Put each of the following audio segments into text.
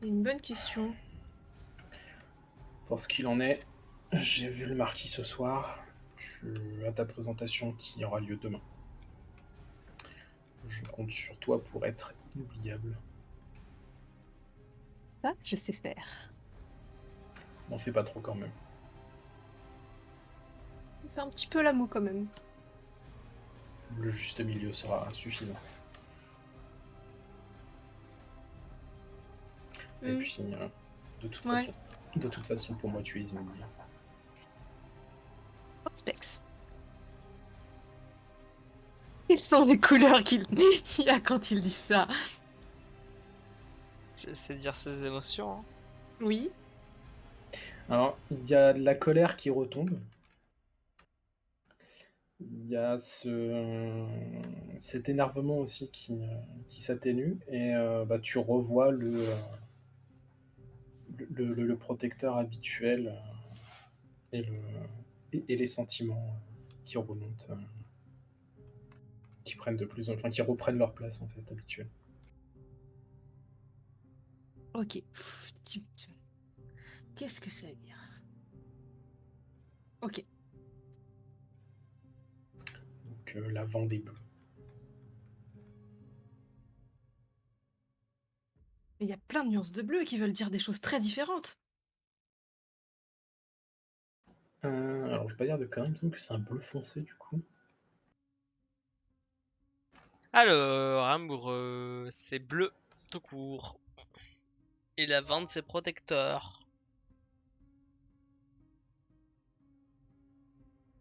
Une bonne question. Pour ce qu'il en est, j'ai vu le marquis ce soir. Tu as ta présentation qui aura lieu demain. Je compte sur toi pour être inoubliable. Ça, je sais faire. N'en fais pas trop quand même. On fait un petit peu la moue quand même. Le juste milieu sera suffisant. Et Hmm, puis, de toute ouais. façon, de toute façon, pour moi, tu es inoubliable. Oh, Specs. Quelles sont les couleurs qu'il y a quand il dit ça? J'essaie de dire ses émotions. Hein. Oui. Alors, il y a de la colère qui retombe. Il y a cet énervement aussi qui s'atténue. Et bah, tu revois le protecteur habituel et, et les sentiments qui remontent, qui prennent de plus en enfin qui reprennent leur place en fait habituelle. Ok. Qu'est-ce que ça veut dire? Ok. Donc la Vendée bleue. Il y a plein de nuances de bleu qui veulent dire des choses très différentes. Alors je vais pas dire de conneries, il me semble que c'est un bleu foncé du coup. Alors, amoureux, c'est bleu tout court. Et la vente, c'est protecteur.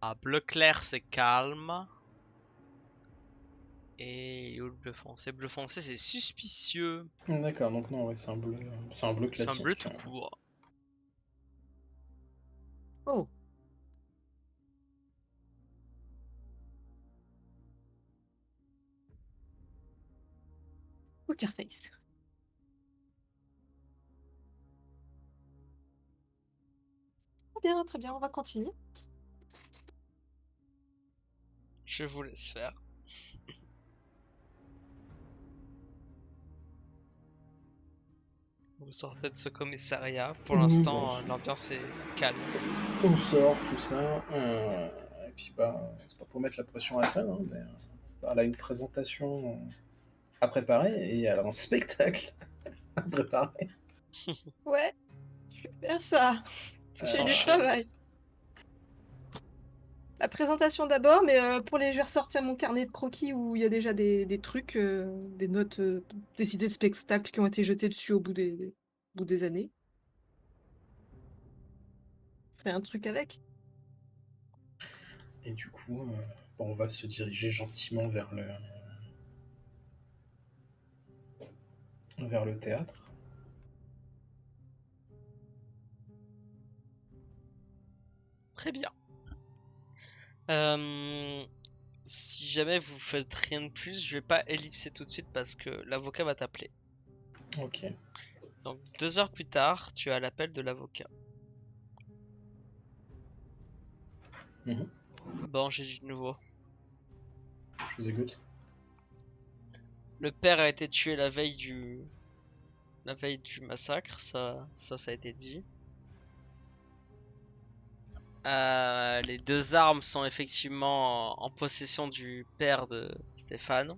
Ah, bleu clair, c'est calme. Et où le bleu foncé? Bleu foncé, c'est suspicieux. D'accord, donc non, ouais, c'est un bleu C'est un bleu classique. tout court. Oh. Poker face. Très bien, on va continuer. Je vous laisse faire. Vous sortez de ce commissariat. Pour Bon, l'instant, l'ambiance est calme. on sort tout ça. Et puis bah, c'est pas pour mettre la pression à ça, hein, mais bah, elle a une présentation à préparer et elle a un spectacle à préparer. Ouais, je vais faire ça. Ça J'ai du s'enchaîne. travail. La présentation d'abord, mais je vais ressortir mon carnet de croquis où il y a déjà des trucs, des notes, des idées de spectacle qui ont été jetées dessus au bout des années. Fais un truc avec. Et du coup, bon, on va se diriger gentiment vers le théâtre. Très bien. Si jamais vous faites rien de plus, je vais pas ellipser tout de suite parce que l'avocat va t'appeler. Ok. Donc 2 heures plus tard, tu as l'appel de l'avocat. Mhm. Bon, j'ai du nouveau. Je vous écoute. Le père a été tué la veille du massacre, ça a été dit. Les 2 armes sont effectivement en possession du père de Stéphane.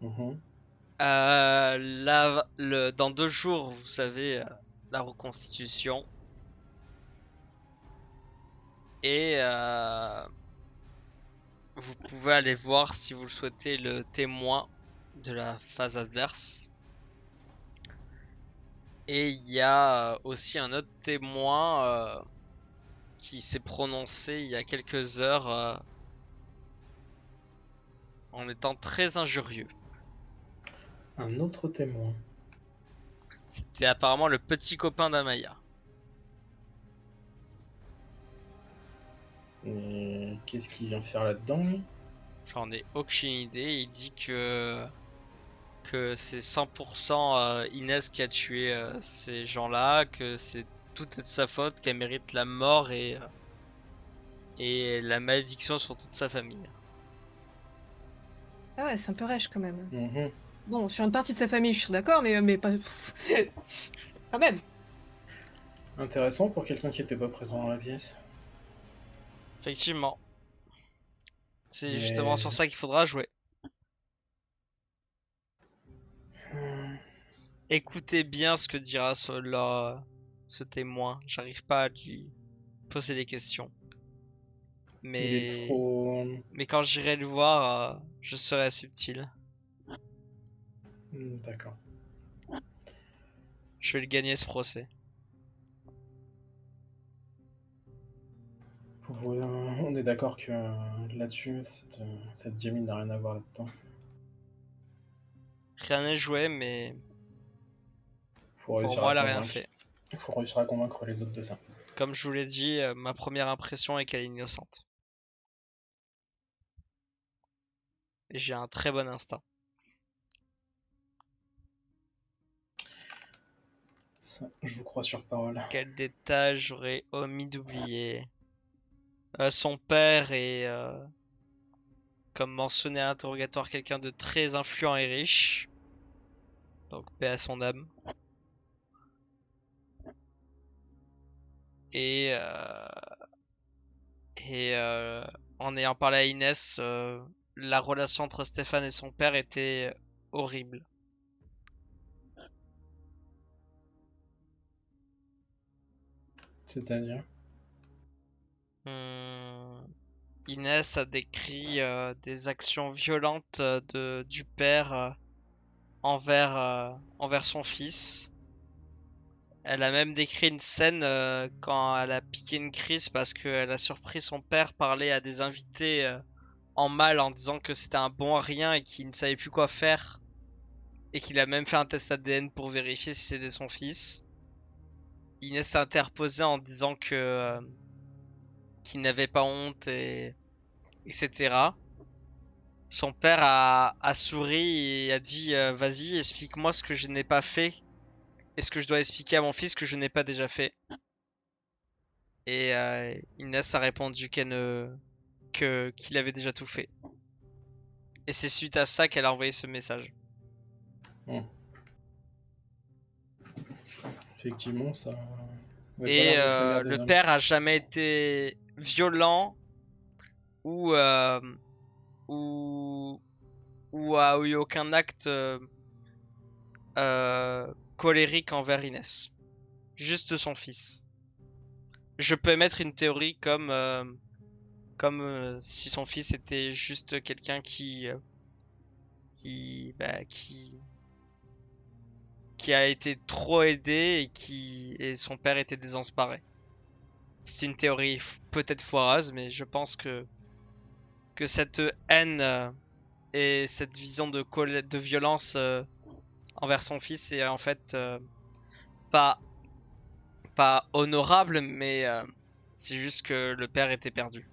Mhm. Dans 2 jours, vous savez, la reconstitution. Et vous pouvez aller voir, si vous le souhaitez, le témoin de la phase adverse. Et il y a aussi un autre témoin qui s'est prononcé il y a quelques heures en étant très injurieux. Un autre témoin. C'était apparemment le petit copain d'Amaya. Et qu'est-ce qu'il vient faire là-dedans, lui? J'en ai aucune idée. Il dit que c'est 100% Inès qui a tué ces gens-là, que c'est tout est de sa faute, qu'elle mérite la mort et la malédiction sur toute sa famille. Ah ouais, c'est un peu rêche quand même. Mhm. Bon, sur une partie de sa famille, je suis d'accord, mais pas quand même. Intéressant pour quelqu'un qui était pas présent dans la pièce. Effectivement, c'est justement sur Mais... ça qu'il faudra jouer. Hmm, Écoutez bien ce que dira ce témoin. J'arrive pas à lui poser des questions. il est Mais, trop... mais quand j'irai le voir, je serai subtil. D'accord. Je vais le gagner ce procès. On est d'accord que là-dessus, cette gamine n'a rien à voir là-dedans. Rien n'est joué, mais Faut pour réussir moi, à elle a rien convaincre. fait. Faut réussir à convaincre les autres de ça. Comme je vous l'ai dit, ma première impression est qu'elle est innocente. Et j'ai un très bon instinct. Ça, je vous crois sur parole. Quel détail j'aurais omis d'oublier. Son père est, comme mentionné à l'interrogatoire, quelqu'un de très influent et riche. Donc paix à son âme. Et, euh, et en ayant parlé à Inès, la relation entre Stéphane et son père était horrible. C'est-à-dire? Hum, Inès a décrit des actions violentes du père envers son fils. Elle a même décrit une scène quand elle a piqué une crise parce qu'elle a surpris son père parler à des invités en mal en disant que c'était un bon à rien et qu'il ne savait plus quoi faire. Et qu'il a même fait un test ADN pour vérifier si c'était son fils. Inès s'est interposée en disant qu'il n'avait pas honte et etc. Son père a souri et a dit vas-y, explique-moi ce que je n'ai pas fait. Est-ce que je dois expliquer à mon fils que je n'ai pas déjà fait? Et Inès a répondu qu'il avait déjà tout fait. Et c'est suite à ça qu'elle a envoyé ce message. Hmm. Effectivement, ça n'avait pas Et l'air de prévenir des le hommes. père a jamais été violent ou euh, ou a eu aucun acte colérique envers Inès. Juste son fils. Je peux émettre une théorie comme si son fils était juste quelqu'un bah, qui a été trop aidé et son père était désemparé. C'est une théorie peut-être foireuse, mais je pense que cette haine et cette vision de violence envers son fils est en fait pas pas honorable, mais c'est juste que le père était perdu.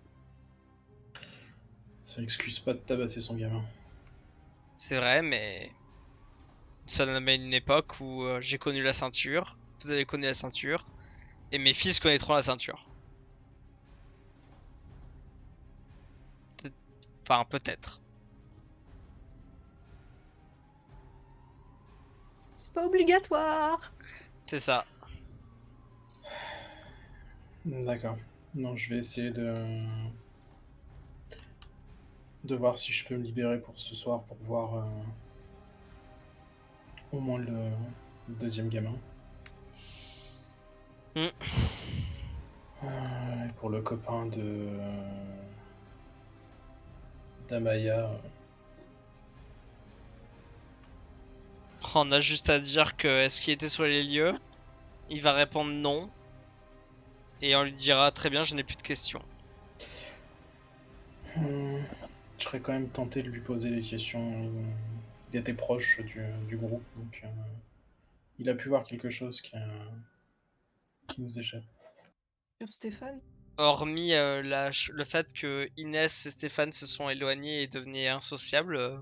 Ça excuse pas de tabasser son gamin. C'est vrai, mais ça nous amène une époque où j'ai connu la ceinture, vous avez connu la ceinture, et mes fils connaîtront la ceinture. Enfin, peut-être. C'est pas obligatoire. C'est ça. D'accord. Non, je vais essayer de voir si je peux me libérer pour ce soir pour voir au moins le deuxième gamin. Hmm. Et pour le copain d'Amaya. On a juste à dire que est-ce qu'il était sur les lieux? Il va répondre non. Et on lui dira très bien, je n'ai plus de questions. Je serais quand même tenté de lui poser des questions. Il était proche du groupe, donc il a pu voir quelque chose qui nous échappe. Sur Stéphane. Hormis le fait que Inès et Stéphane se sont éloignés et devenaient insociables,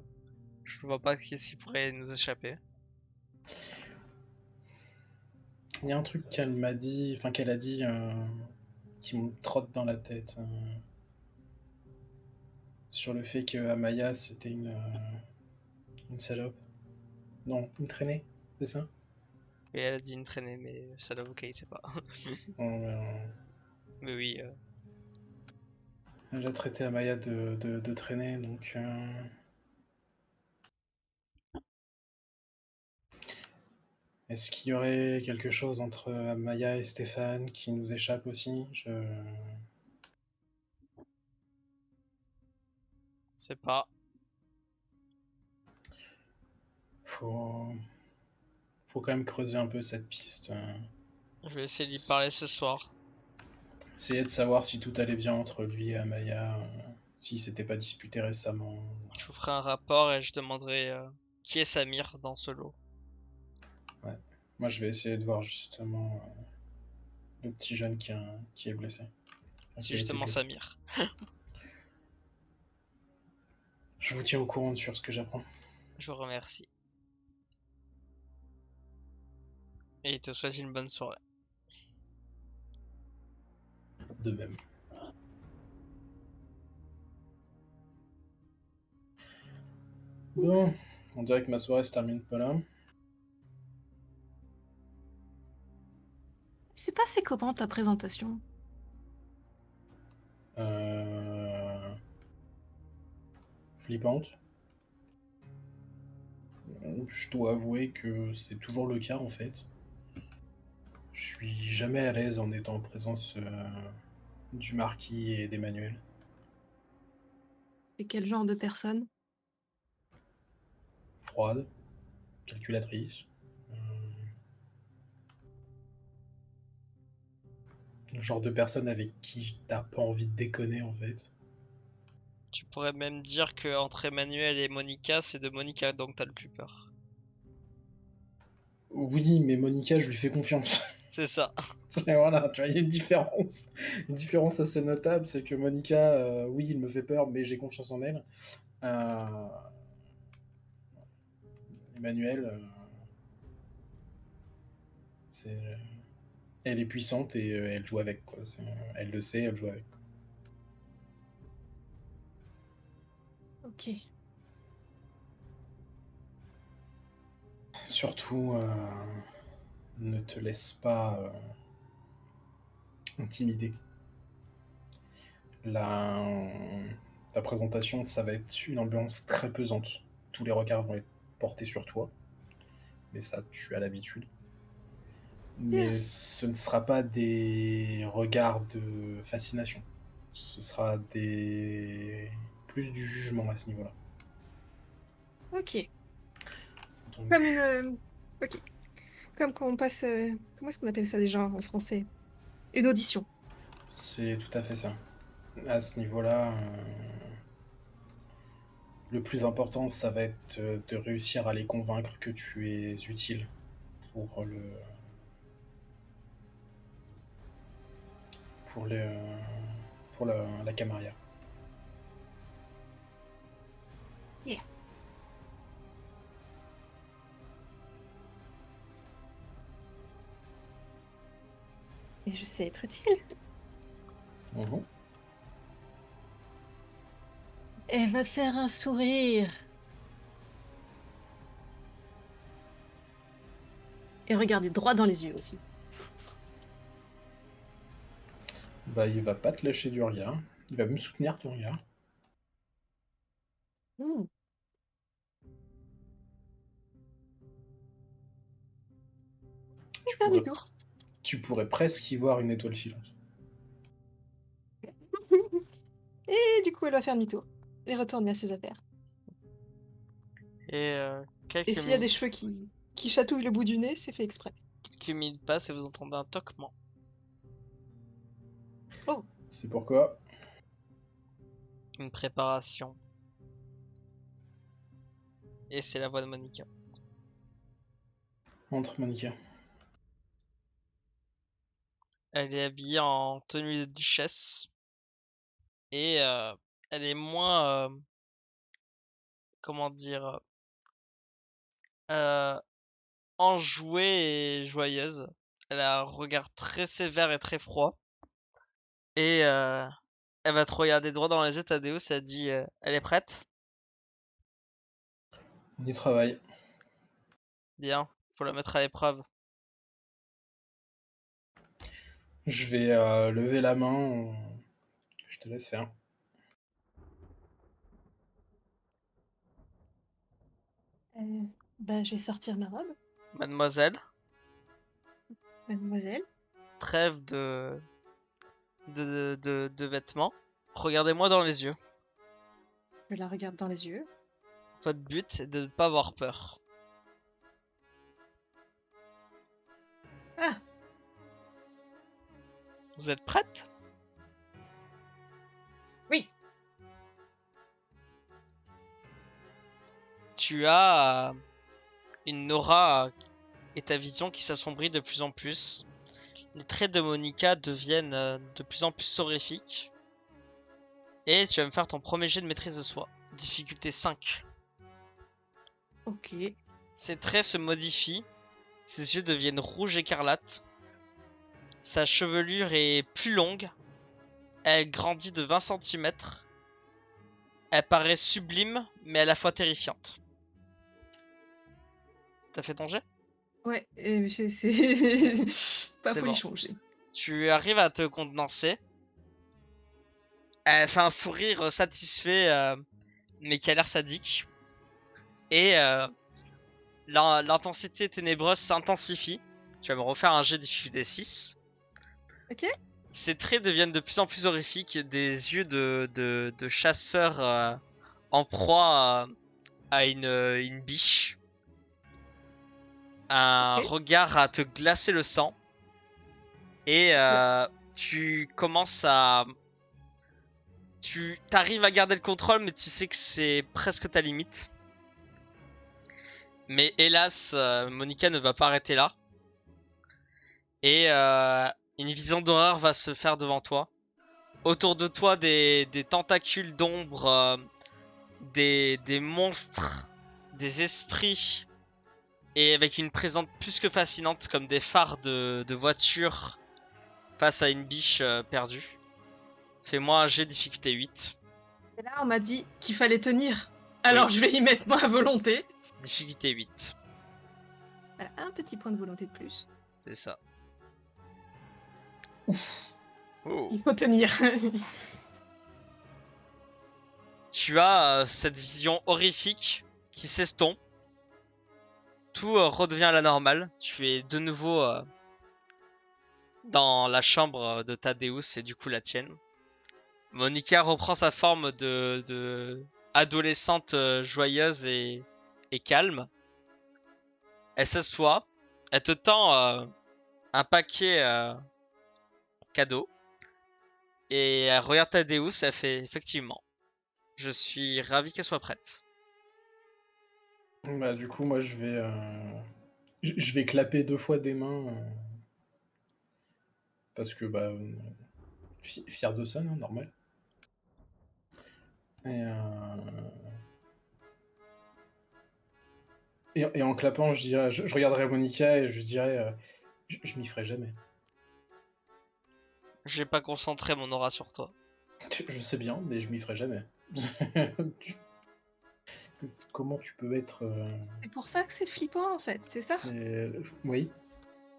je ne vois pas qu'est-ce qui pourrait nous échapper. Il y a un truc qu'elle m'a dit, enfin qu'elle a dit, qui me trotte dans la tête. sur le fait que Amaya c'était une salope. Non, une traînée, c'est ça? Et elle a dit une traînée, mais ça l'avocat il sait pas. On, Mais oui, elle a traité Amaya de traînée, donc. Est-ce qu'il y aurait quelque chose entre Amaya et Stéphane qui nous échappe aussi? c'est pas. Faut... Faut quand même creuser un peu cette piste. Je vais essayer d'y parler ce soir. Essayer de savoir si tout allait bien entre lui et Amaya, s'ils s'étaient pas disputés récemment. Je vous ferai un rapport et je demanderai qui est Samir dans ce lot. Ouais. Moi, je vais essayer de voir justement le petit jeune qui est blessé. Enfin, C'est qui a été justement blessé. Samir. Je vous tiens au courant sur ce que j'apprends. Je vous remercie. Et il te souhaite une bonne soirée. De même. Bon, on dirait que ma soirée se termine pas là. C'est passé comment ta présentation? Euh... Flippante. Je dois avouer que c'est toujours le cas en fait. Je suis jamais à l'aise en étant en présence du marquis et d'Emmanuel. C'est quel genre de personne? Froide, calculatrice. euh, le genre de personne avec qui t'as pas envie de déconner en fait. Tu pourrais même dire que entre Emmanuel et Monica, c'est de Monica dont t'as le plus peur. Oui, mais Monica, je lui fais confiance. C'est ça. Voilà, tu vois, il y a une différence. Une différence assez notable, c'est que Monica, oui, il me fait peur, mais j'ai confiance en elle. Euh, Emmanuel, c'est elle est puissante et elle joue avec, quoi. Elle le sait, elle joue avec. Ok. Surtout, ne te laisse pas intimider. La, Ta présentation, ça va être une ambiance très pesante. Tous les regards vont être portés sur toi, mais ça, tu as l'habitude. Mais Yes. ce ne sera pas des regards de fascination. Ce sera des plus du jugement à ce niveau-là. Ok. Donc, Comme une. Ok. Comme quand on passe. Comment est-ce qu'on appelle ça déjà en français? Une audition. c'est tout à fait ça. À ce niveau-là, le plus important, ça va être de réussir à les convaincre que tu es utile pour pour le, pour la Camarilla. Yeah. Et je sais être utile. Mhm. Elle va te faire un sourire. Et regarder droit dans les yeux aussi. Bah, il va pas te lâcher du regard. Il va me soutenir ton regard. Hmm. Tu Faire pourrais, demi-tour. tu pourrais presque y voir une étoile filante. Et du coup, elle va faire demi-tour. Et retourner à ses affaires. Et Et s'il y a des cheveux qui chatouillent le bout du nez, c'est fait exprès. quelques minutes passent et vous entendez un toquement. Oh. C'est pourquoi. Une préparation. Et c'est la voix de Monica. Entre Monica. Elle est habillée en tenue de duchesse. Et elle est moins, comment dire, euh, enjouée et joyeuse. Elle a un regard très sévère et très froid. Et Elle va te regarder droit dans les yeux, Thaddeus, et elle dit elle est prête? On y travaille. Bien, faut la mettre à l'épreuve. Je vais lever la main. Je te laisse faire. Bah, je vais sortir ma robe, Mademoiselle, mademoiselle. trêve de vêtements. Regardez-moi dans les yeux. Je la regarde dans les yeux. Votre but est de ne pas avoir peur. Ah, Vous êtes prête? oui. Tu as une aura et ta vision qui s'assombrit de plus en plus. Les traits de Monica deviennent de plus en plus horrifiques. Et tu vas me faire ton premier jet de maîtrise de soi. Difficulté 5. Ok. Ses traits se modifient. Ses yeux deviennent rouges écarlates. Sa chevelure est plus longue. Elle grandit de 20 cm. Elle paraît sublime, mais à la fois terrifiante. T'as fait ton jet? Ouais, c'est pas C'est faut bon. y changer. Tu arrives à te condenser. Elle fait un sourire satisfait, mais qui a l'air sadique. Et l'intensité ténébreuse s'intensifie. Tu vas me refaire un jet de difficulté 6. Ok. Ses traits deviennent de plus en plus horrifiques. Des yeux de chasseur en proie à une biche. Un Ok. regard à te glacer le sang. Et tu commences à... Tu t'arrives à garder le contrôle, mais tu sais que c'est presque ta limite. Mais hélas, Monica ne va pas arrêter là. Et une vision d'horreur va se faire devant toi. Autour de toi, des tentacules d'ombre, des monstres, des esprits. Et avec une présence plus que fascinante, comme des phares de voiture face à une biche perdue. Fais-moi un jet difficulté 8. Et là, on m'a dit qu'il fallait tenir. Alors, je vais y mettre moi à volonté. Difficulté 8. Voilà, un petit point de volonté de plus. C'est ça. Oh. Il faut tenir. Tu as cette vision horrifique qui s'estompe. Tout redevient à la normale. Tu es de nouveau dans la chambre de Thaddeus et du coup la tienne. Monica reprend sa forme de adolescente joyeuse et calme. Elle s'assoit. Elle te tend un paquet cadeau. Et elle regarde Thaddeus. Elle fait effectivement. Je suis ravi qu'elle soit prête. Bah, du coup, moi, je vais clapper 2 fois des mains. Parce que, bah, fier de ça, hein, normal. Et, et en clapant, je regarderai Monica et je dirais, je m'y ferai jamais. J'ai pas concentré mon aura sur toi. Je sais bien, mais je m'y ferai jamais. Comment tu peux être... C'est pour ça que c'est flippant, en fait, c'est ça? Oui,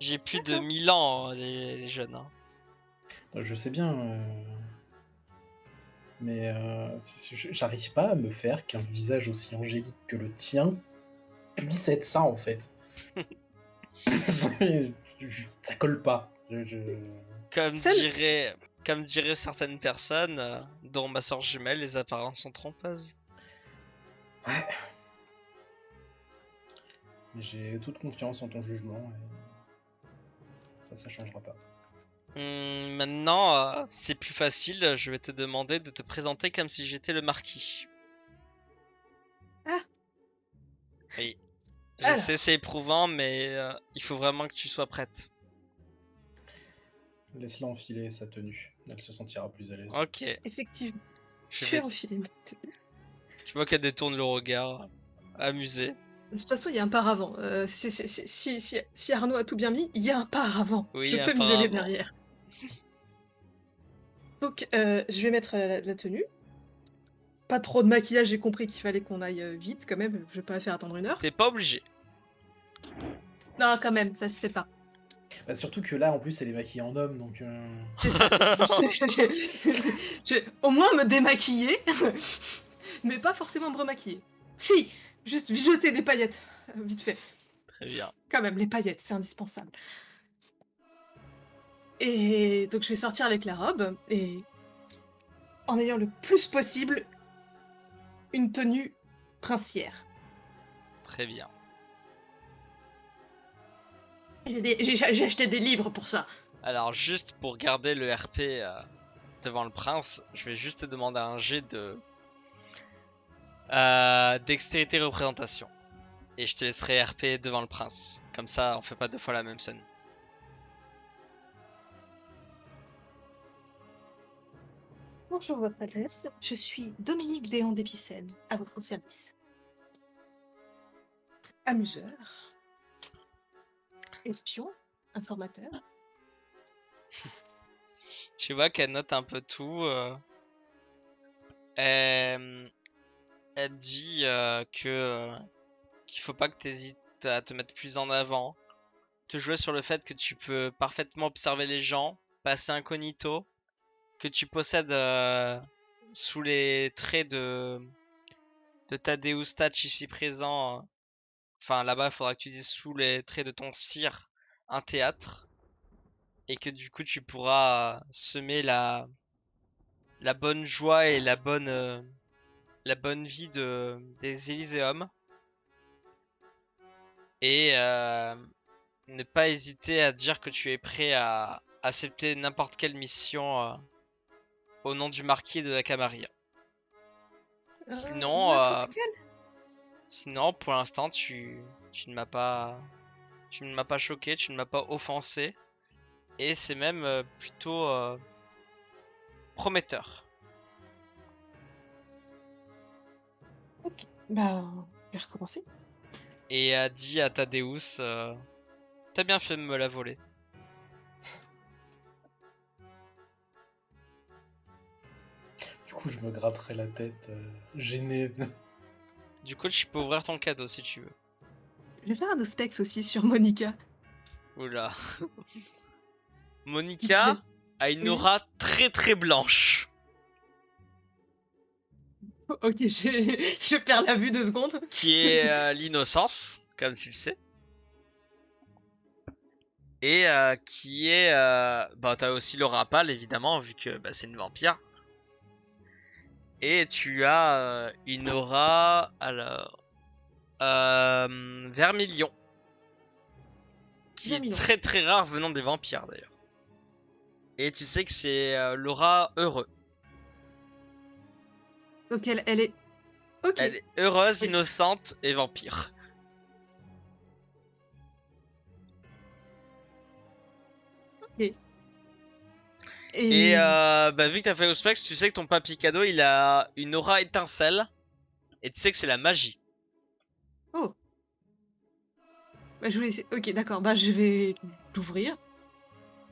J'ai plus de D'accord. 1000 ans, les jeunes. Hein. je sais bien. Mais j'arrive pas à me faire qu'un visage aussi angélique que le tien puisse être ça, en fait. Ça colle pas. Comme Seul- diraient certaines personnes, dont ma soeur jumelle, les apparences sont trompeuses. Ouais. Mais j'ai toute confiance en ton jugement. Et ça changera pas. Maintenant, c'est plus facile. Je vais te demander de te présenter comme si j'étais le marquis. Ah. Oui. Je Alors. sais, c'est éprouvant, mais il faut vraiment que tu sois prête. Laisse-la enfiler sa tenue. Elle se sentira plus à l'aise. Ok. Effectivement. Je Je vais- vais enfiler ma tenue. Tu vois qu'elle détourne le regard, amusée. De toute façon, il y a un paravent. Si Arnaud a tout bien mis, il y a un paravent. Oui, Je peux m'isoler apparemment. derrière. Donc, je vais mettre, la tenue. Pas trop de maquillage, j'ai compris qu'il fallait qu'on aille, vite quand même, je vais pas la faire attendre 1 heure. T'es pas obligé. Non, quand même, ça se fait pas. Bah, surtout que là, en plus, elle est maquillée en homme, donc C'est ça. Au moins me démaquiller, mais pas forcément me remaquiller. Si, juste jeter des paillettes, vite fait. Très bien. Quand même, les paillettes, c'est indispensable. Et donc je vais sortir avec la robe et en ayant le plus possible une tenue princière. Très bien. J'ai acheté des livres pour ça. Alors, juste pour garder le RP devant le prince, je vais juste te demander un jet de dextérité représentation. Et je te laisserai RP devant le prince. Comme ça, on fait pas 2 fois la même scène. Bonjour, votre adresse. Je suis Dominique Déon d'Épicène, à votre service. Amuseur. Espion. Informateur. Tu vois qu'elle note un peu tout. Elle dit qu'il faut pas que tu hésites à te mettre plus en avant. Te jouer sur le fait que tu peux parfaitement observer les gens, passer incognito, que tu possèdes sous les traits de Thaddeus Tatch ici présent. Enfin, là-bas, il faudra que tu dises sous les traits de ton sire un théâtre. Et que du coup, tu pourras semer la bonne joie et la bonne vie des Élyséums. Et ne pas hésiter à dire que tu es prêt à accepter n'importe quelle mission au nom du marquis et de la Camarilla. Sinon, N'importe quel. sinon, pour l'instant, tu ne m'as pas choqué, tu ne m'as pas offensé. Et c'est même plutôt prometteur. Ok, bah, je vais recommencer. Et a dit à Thaddeus, t'as bien fait de me la voler. du coup, je me gratterai la tête, gêné. Du coup, je peux ouvrir ton cadeau si tu veux. Je vais faire un auspex aussi sur Monica. Oula. Vite Monica fait. a une Oui. aura très très blanche. Ok, je perds la vue 2 secondes. Qui est l'innocence, comme tu le sais. Et qui est... bah t'as aussi l'aura pâle évidemment, vu que bah, c'est une vampire. Et tu as une aura... Alors... Vermilion. Qui est Vermilion. très très rare venant des vampires d'ailleurs. Et tu sais que c'est l'aura heureux. Donc elle est. Ok. Elle est heureuse, Oui. innocente et vampire. Ok. Et Et. bah, vu que t'as fait Auspex, tu sais que ton papier cadeau il a une aura étincelle. Et tu sais que c'est la magie. Oh. Bah, je voulais essayer. Ok, d'accord. Bah, je vais l'ouvrir.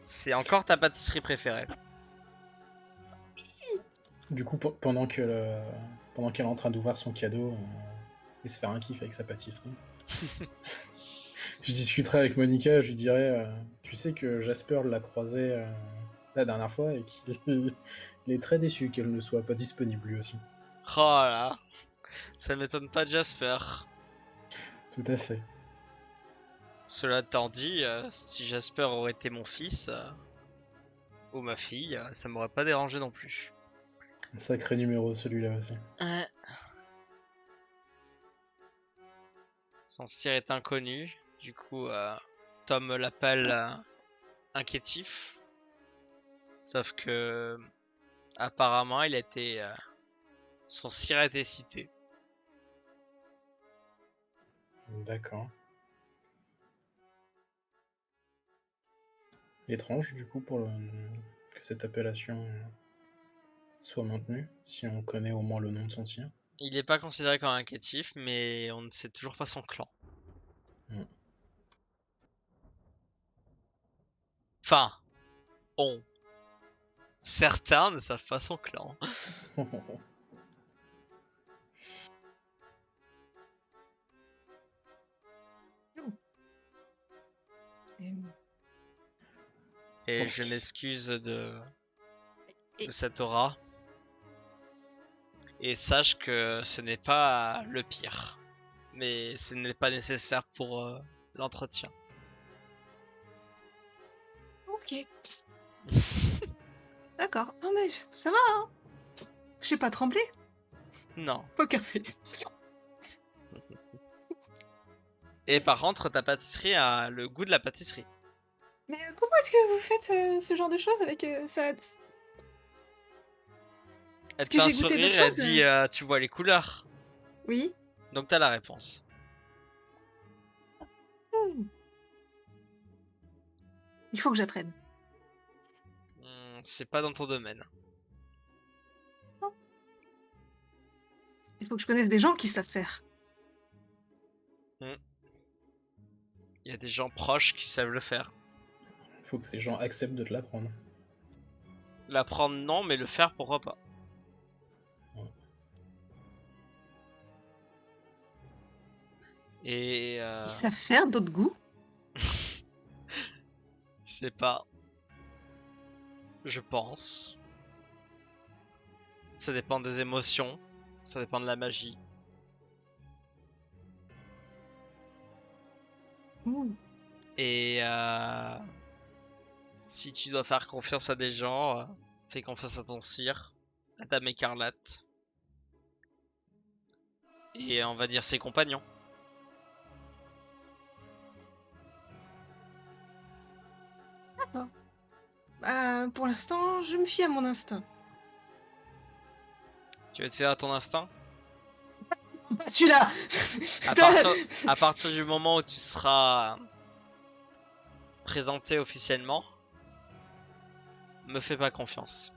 C'est encore ta pâtisserie préférée. Du coup, pendant qu'elle est en train d'ouvrir son cadeau et se faire un kiff avec sa pâtisserie, je discuterai avec Monica, je lui dirai tu sais que Jasper l'a croisée la dernière fois et qu'il il est très déçu qu'elle ne soit pas disponible lui aussi. Oh là, ça m'étonne pas de Jasper. Tout à fait. Cela étant dit, si Jasper aurait été mon fils ou ma fille, ça m'aurait pas dérangé non plus. Un sacré numéro celui-là aussi. Ouais. Son sire est inconnu, du coup Tom l'appelle inquiétif. Sauf que apparemment il a été, son sire a été cité. D'accord. Étrange du coup que cette appellation soit maintenue, si on connaît au moins le nom de son sire. Il n'est pas considéré comme inquiétif, mais on ne sait toujours pas son clan. Mm. Enfin, on. Certains ne savent pas son clan. Et, Et Pour je ce qui- m'excuse de et- cette aura. Et sache que ce n'est pas le pire. Mais ce n'est pas nécessaire pour l'entretien. ok, d'accord. Non mais ça va, hein. J'ai pas tremblé. Non. Poker face. Et par contre, ta pâtisserie a le goût de la pâtisserie. Mais comment est-ce que vous faites ce genre de choses avec ça? Elle Parce te que fait un j'ai goûté sourire d'autres et elle choses. dit tu vois les couleurs. Oui. Donc t'as la réponse. Hmm. Il faut que j'apprenne. C'est pas dans ton domaine. Il faut que je connaisse des gens qui savent faire. Il y a des gens proches qui savent le faire. Faut que ces gens acceptent de te l'apprendre. L'apprendre non, mais le faire pourquoi pas. Et Ils savent faire d'autres goûts. je sais pas. Je pense. Ça dépend des émotions. Ça dépend de la magie. Hmm. Et si tu dois faire confiance à des gens, fais confiance à ton sire, à Dame Écarlate. Et on va dire ses compagnons. D'accord. Bah, pour l'instant, je me fie à mon instinct. Tu veux te faire à ton instinct? Pas celui-là. À partir du moment où tu seras présenté officiellement, me fais pas confiance.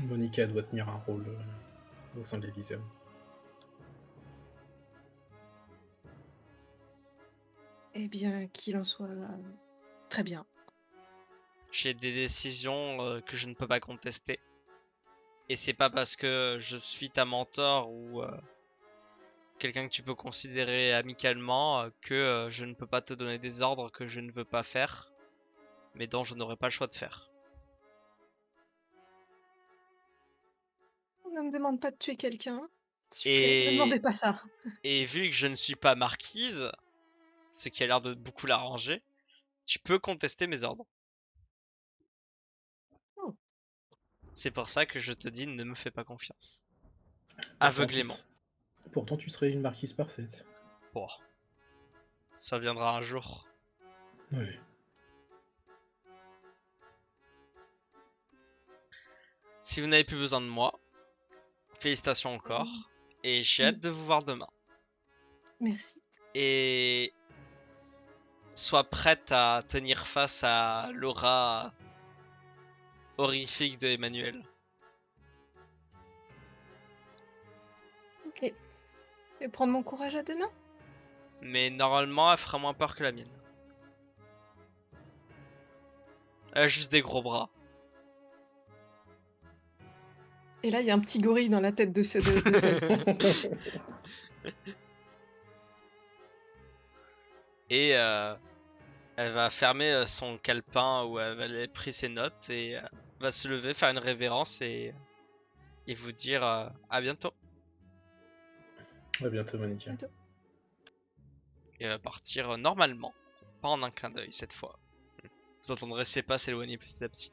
Monica doit tenir un rôle au sein de l'Elysium. Eh bien, qu'il en soit très bien. J'ai des décisions que je ne peux pas contester. Et c'est pas parce que je suis ta mentor ou quelqu'un que tu peux considérer amicalement que je ne peux pas te donner des ordres que je ne veux pas faire, mais dont je n'aurai pas le choix de faire. Ne me demande pas de tuer quelqu'un. S'il vous plaît, ne me Et, demandez pas ça. et vu que je ne suis pas marquise, ce qui a l'air de beaucoup l'arranger, tu peux contester mes ordres. Oh. C'est pour ça que je te dis ne me fais pas confiance. Pourtant, Aveuglément. Pourtant, tu serais une marquise parfaite. Bon, ça viendra un jour. Oui. Si vous n'avez plus besoin de moi, félicitations encore. Et j'ai hâte de vous voir demain. Merci. Et sois prête à tenir face à l'aura horrifique de Emmanuel. Ok. Je vais prendre mon courage à deux mains. Mais normalement, elle fera moins peur que la mienne. Elle a juste des gros bras. Et là, il y a un petit gorille dans la tête de ce. De Et elle va fermer son calepin où elle avait pris ses notes et va se lever, faire une révérence et vous dire à bientôt. À bientôt, Monica. Et elle va partir normalement, pas en un clin d'œil cette fois. Vous entendrez ses pas s'éloigner petit à petit.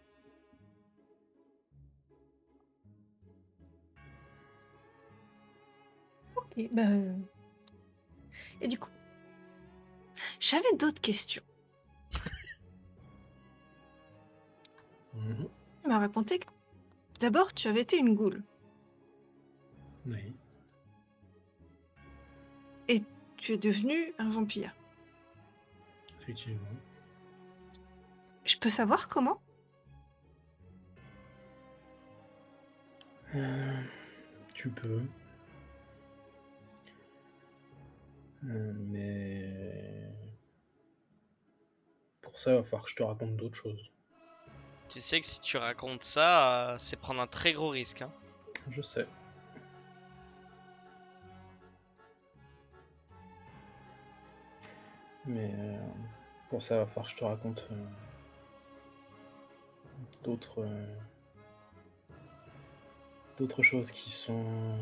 Ok, bah. Et du coup, j'avais d'autres questions. Mhm. Tu m'as raconté que d'abord, tu avais été une goule. Oui. Et tu es devenu un vampire. Effectivement. Je peux savoir comment? Tu peux. Mais Pour ça, il va falloir que je te raconte d'autres choses. Tu sais que si tu racontes ça, c'est prendre un très gros risque, hein. Je sais. Mais pour ça, il va falloir que je te raconte d'autres choses qui sont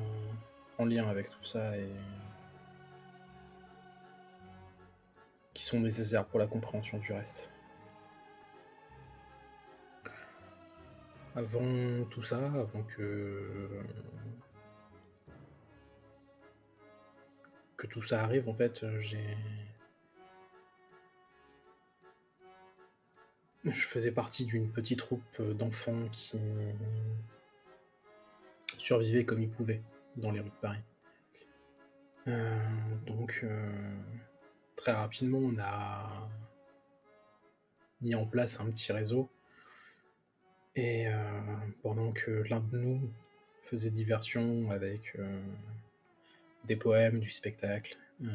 en lien avec tout ça et qui sont nécessaires pour la compréhension du reste. Avant tout ça, avant que tout ça arrive, en fait, je faisais partie d'une petite troupe d'enfants qui survivaient comme ils pouvaient dans les rues de Paris. Donc, très rapidement, on a mis en place un petit réseau. Et pendant que l'un de nous faisait diversion avec des poèmes, du spectacle, de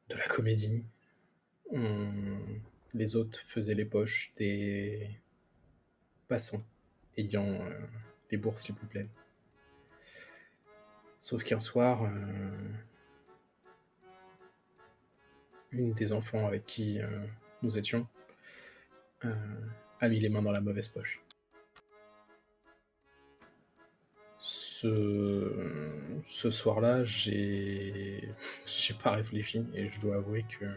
la comédie, les autres faisaient les poches des passants ayant les bourses les plus pleines. Sauf qu'un soir, une des enfants avec qui nous étions a mis les mains dans la mauvaise poche. Ce soir-là, j'ai pas réfléchi et je dois avouer que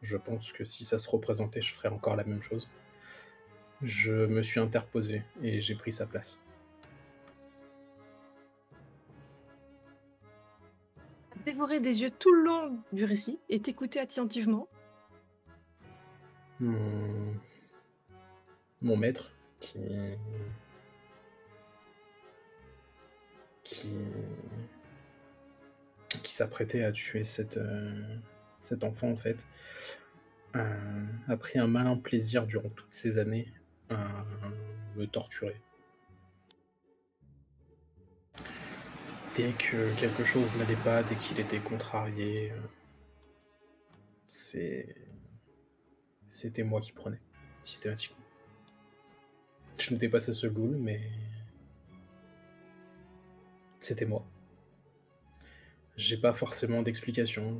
je pense que si ça se représentait, je ferais encore la même chose. Je me suis interposé et j'ai pris sa place. Dévorer des yeux tout le long du récit et t'écouter attentivement. Mon maître qui s'apprêtait à tuer cet enfant, en fait, a pris un malin plaisir durant toutes ces années à me torturer. Dès que quelque chose n'allait pas, dès qu'il était contrarié, c'était moi qui prenais, systématiquement. Je n'étais pas ce seul ghoul, mais c'était moi. J'ai pas forcément d'explication,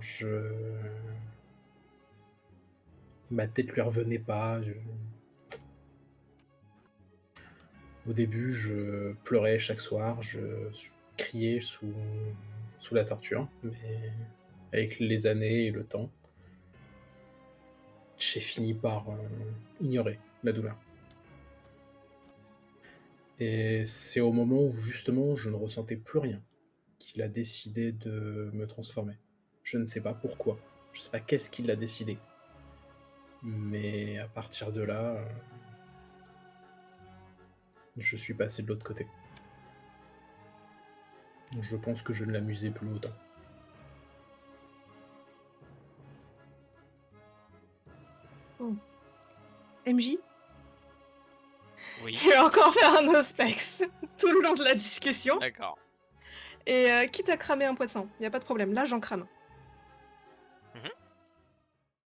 ma tête lui revenait pas. Au début, je pleurais chaque soir, je criais sous la torture, mais avec les années et le temps, j'ai fini par ignorer la douleur. Et c'est au moment où justement je ne ressentais plus rien qu'il a décidé de me transformer. Je ne sais pas pourquoi, je ne sais pas qu'est-ce qui l'a décidé. Mais à partir de là, je suis passé de l'autre côté. Je pense que je ne l'amusais plus autant. Oh. MJ, Oui, je vais encore faire un ospex tout le long de la discussion. d'accord. Et quitte à cramer un poisson, y a pas de problème, là j'en crame.